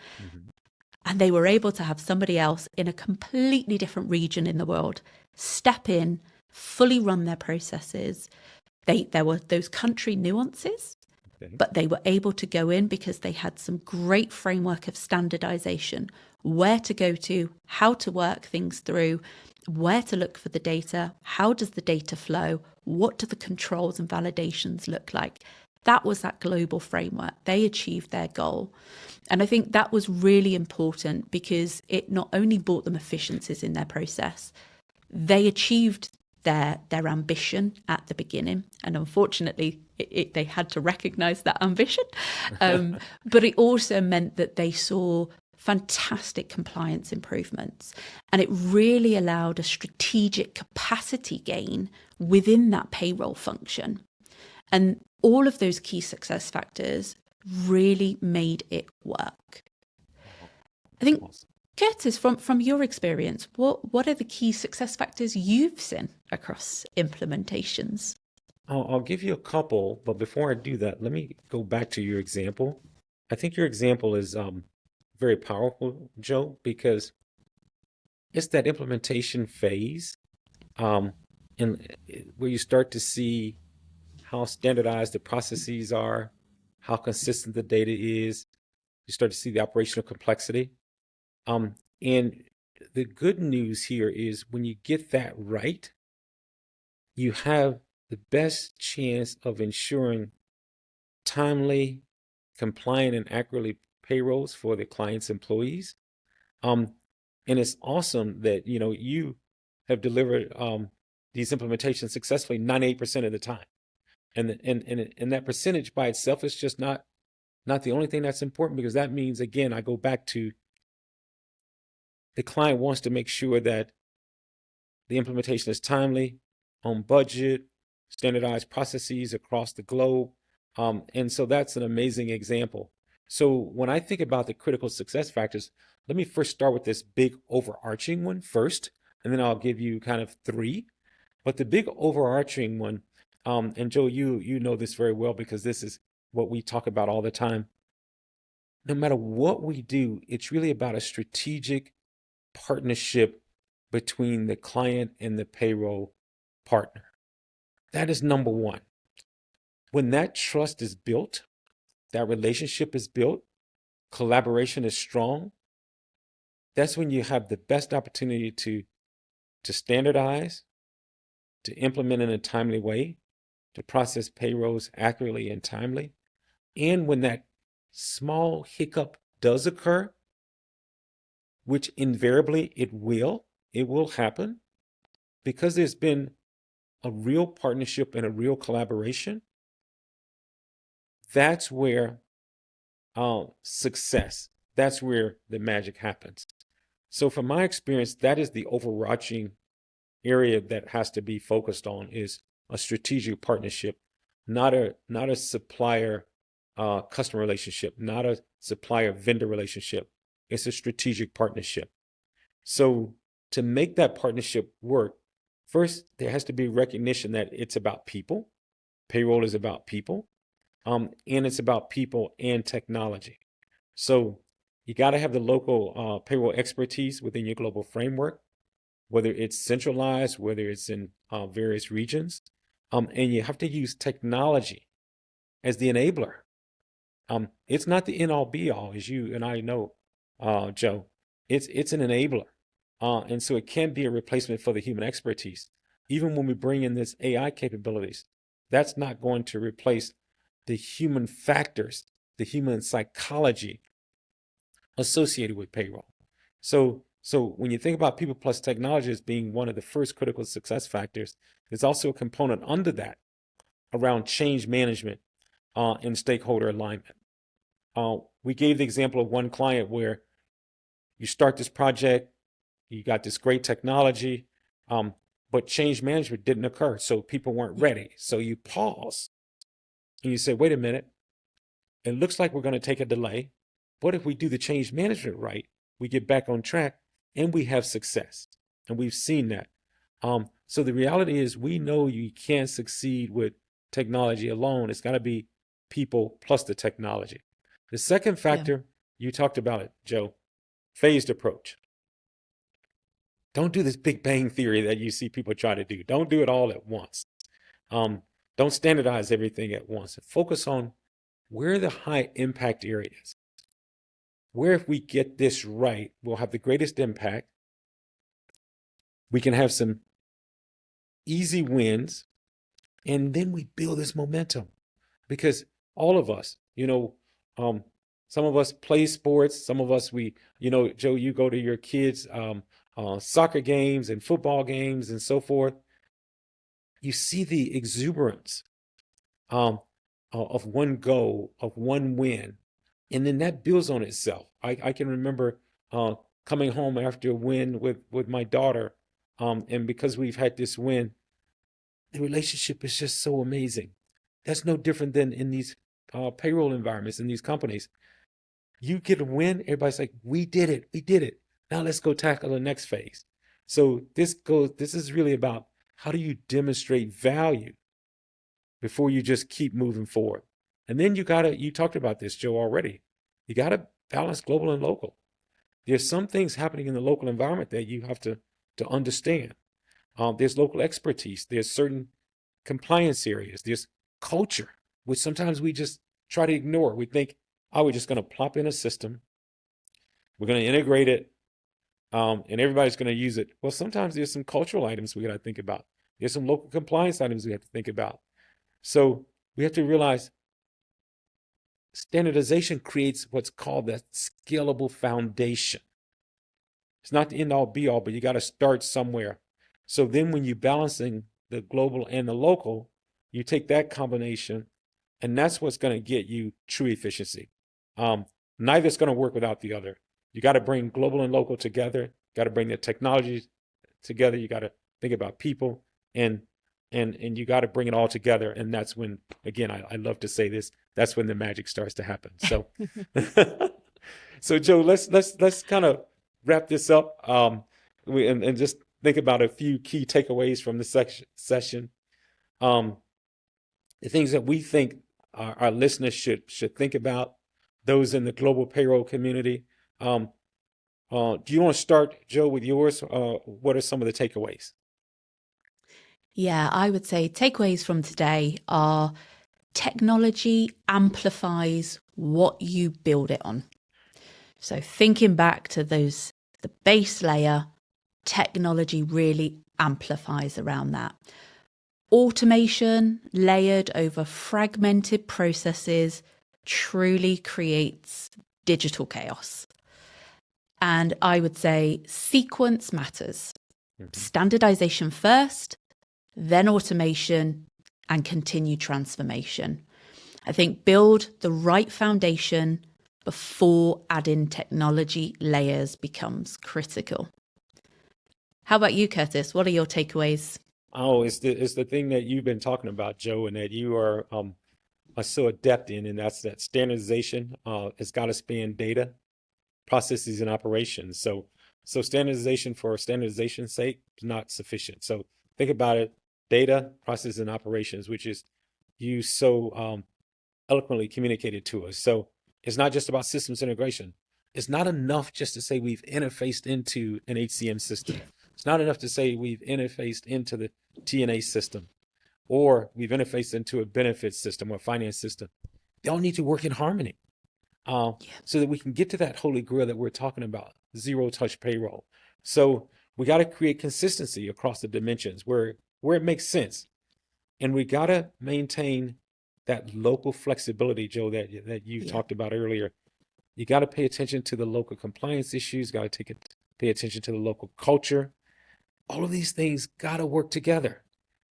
and they were able to have somebody else in a completely different region in the world step in, fully run their processes. There were those country nuances, but they were able to go in because they had some great framework of standardization, where to go to, how to work things through, where to look for the data, how does the data flow, what do the controls and validations look like. That was that global framework. They achieved their goal. And I think that was really important because it not only brought them efficiencies in their process, they achieved their ambition at the beginning. And unfortunately, they had to recognize that ambition. But it also meant that they saw fantastic compliance improvements. And it really allowed a strategic capacity gain within that payroll function. And all of those key success factors really made it work. I think, Curtis, from your experience, what are the key success factors you've seen across implementations? I'll give you a couple, but before I do that, let me go back to your example. I think your example is very powerful, Joe, because it's that implementation phase, and where you start to see how standardized the processes are, how consistent the data is. You start to see the operational complexity. And the good news here is when you get that right, you have the best chance of ensuring timely, compliant, and accurately payrolls for the client's employees. And it's awesome that you have delivered these implementations successfully 98% of the time. And that percentage by itself is just not the only thing that's important, because that means, again, I go back to the client wants to make sure that the implementation is timely, on budget, standardized processes across the globe. And so that's an amazing example. So when I think about the critical success factors, let me first start with this big overarching one first, and then I'll give you kind of three. But the big overarching one, and Joe, you know this very well because this is what we talk about all the time. No matter what we do, it's really about a strategic partnership between the client and the payroll partner. That is number one. When that trust is built, that relationship is built, collaboration is strong, that's when you have the best opportunity to standardize, to implement in a timely way, to process payrolls accurately and timely. And when that small hiccup does occur, which invariably it will happen, because there's been a real partnership and a real collaboration, that's where success, that's where the magic happens. So from my experience, that is the overarching area that has to be focused on, is a strategic partnership, not a supplier customer relationship, not a supplier vendor relationship. It's a strategic partnership. So to make that partnership work, first, there has to be recognition that it's about people. Payroll is about people, and it's about people and technology. So You got to have the local payroll expertise within your global framework, whether it's centralized, whether it's in various regions. And you have to use technology as the enabler. It's not the end all be all, as you and I know, Joe. It's an enabler. And so it can be a replacement for the human expertise. Even when we bring in this AI capabilities, that's not going to replace the human factors, the human psychology associated with payroll. So when you think about people plus technology as being one of the first critical success factors, there's also a component under that around change management and stakeholder alignment. We gave the example of one client where you start this project, you got this great technology, but change management didn't occur, so people weren't ready. So you pause and you say, wait a minute, it looks like we're going to take a delay. What if we do the change management right? We get back on track and we have success. And we've seen that. So the reality is we know you can't succeed with technology alone. It's got to be people plus the technology. The second factor, you talked about it, Joe, phased approach. Don't do this big bang theory that you see people try to do. Don't do it all at once. Don't standardize everything at once. Focus on where are the high impact areas. Where if we get this right, we'll have the greatest impact. We can have some easy wins, and then we build this momentum. Because all of us, some of us play sports, some of us, Joe, you go to your kids' soccer games and football games and so forth. You see the exuberance of one goal, of one win, and then that builds on itself. I can remember coming home after a win with my daughter, and because we've had this win, the relationship is just so amazing. That's no different than in these payroll environments, in these companies. You get a win, everybody's like, we did it. Now let's go tackle the next phase. So this is really about how do you demonstrate value before you just keep moving forward. And then you talked about this, Joe, already. You gotta balance global and local. There's some things happening in the local environment that you have to understand. There's local expertise. There's certain compliance areas. There's culture, which sometimes we just try to ignore. We think, we're just going to plop in a system. We're going to integrate it, and everybody's going to use it. Well, sometimes there's some cultural items we got to think about. There's some local compliance items we have to think about. So we have to realize standardization creates what's called that scalable foundation. It's not the end all be all, but you got to start somewhere. So then when you're balancing the global and the local, you take that combination, and that's what's going to get you true efficiency. Neither's going to work without the other. You got to bring global and local together. Got to bring the technology together. You got to think about people, and you got to bring it all together. And that's when, again, I love to say this, that's when the magic starts to happen. So, so Joe, let's kind of wrap this up, and just think about a few key takeaways from the session. The things that we think our listeners should think about, those in the global payroll community. Do you want to start, Joe, with yours? What are some of the takeaways? Yeah, I would say takeaways from today are technology amplifies what you build it on. So thinking back to the base layer, technology really amplifies around that. Automation layered over fragmented processes truly creates digital chaos. And I would say sequence matters. Standardization first, then automation, and continue transformation. I think build the right foundation before adding technology layers becomes critical. How about you, Curtis? What are your takeaways? Oh, it's the thing that you've been talking about, Joe, and that you are so adept in, and that's that standardization. It's got to span data, processes, and operations. So standardization for standardization's sake is not sufficient. So think about it: data, process, and operations, which is you so eloquently communicated to us. So it's not just about systems integration. it's not enough just to say we've interfaced into an HCM system. It's not enough to say we've interfaced into the TNA system, or we've interfaced into a benefits system or finance system. They all need to work in harmony, so that we can get to that holy grail that we're talking about, zero touch payroll. So we got to create consistency across the dimensions where it makes sense. And we got to maintain that local flexibility, Joe, that you talked about earlier. You got to pay attention to the local compliance issues, got to pay attention to the local culture. All of these things got to work together.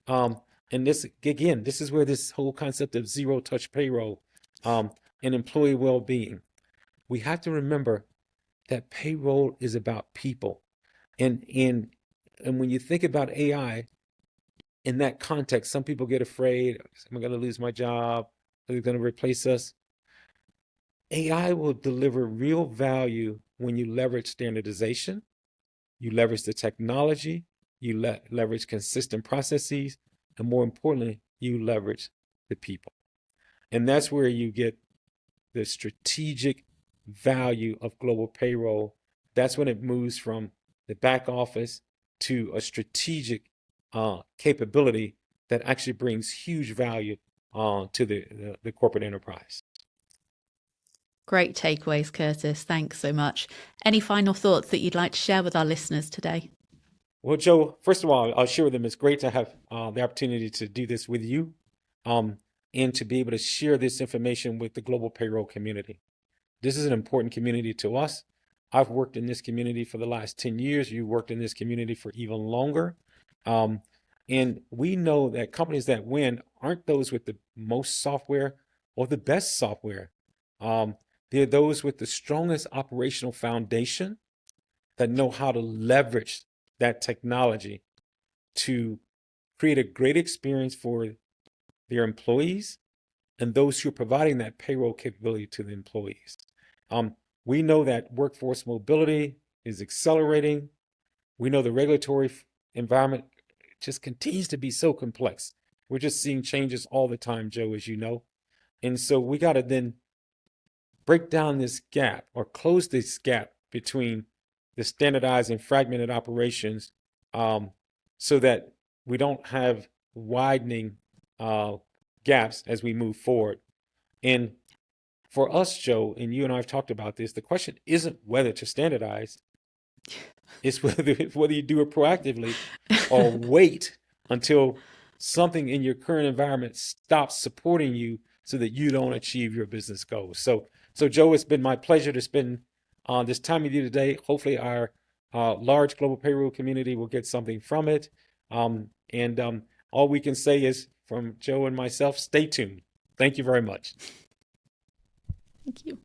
And this, again, this is where this whole concept of zero touch payroll and employee well-being, we have to remember that payroll is about people. And when you think about AI in that context, some people get afraid, am I going to lose my job? Are they going to replace us? AI will deliver real value when you leverage standardization, you leverage the technology, you leverage consistent processes, and more importantly, you leverage the people. And that's where you get the strategic value of global payroll. That's when it moves from the back office to a strategic capability that actually brings huge value to the corporate enterprise. Great takeaways, Curtis. Thanks so much. Any final thoughts that you'd like to share with our listeners today? Well, Joe, first of all, I'll share with them. It's great to have the opportunity to do this with you and to be able to share this information with the global payroll community. This is an important community to us. I've worked in this community for the last 10 years. You worked in this community for even longer. And we know that companies that win aren't those with the most software or the best software. They're those with the strongest operational foundation that know how to leverage that technology to create a great experience for their employees and those who are providing that payroll capability to the employees. We know that workforce mobility is accelerating. We know the regulatory environment just continues to be so complex. We're just seeing changes all the time, Joe, as you know. And so we got to then break down this gap or close this gap between the standardized and fragmented operations so that we don't have widening gaps as we move forward. And for us, Joe, and you and I have talked about this, the question isn't whether to standardize, it's whether you do it proactively or wait until something in your current environment stops supporting you so that you don't achieve your business goals. So Joe, it's been my pleasure to spend this time with you today. Hopefully our large global payroll community will get something from it. And all we can say is, from Joe and myself, stay tuned. Thank you very much. Thank you.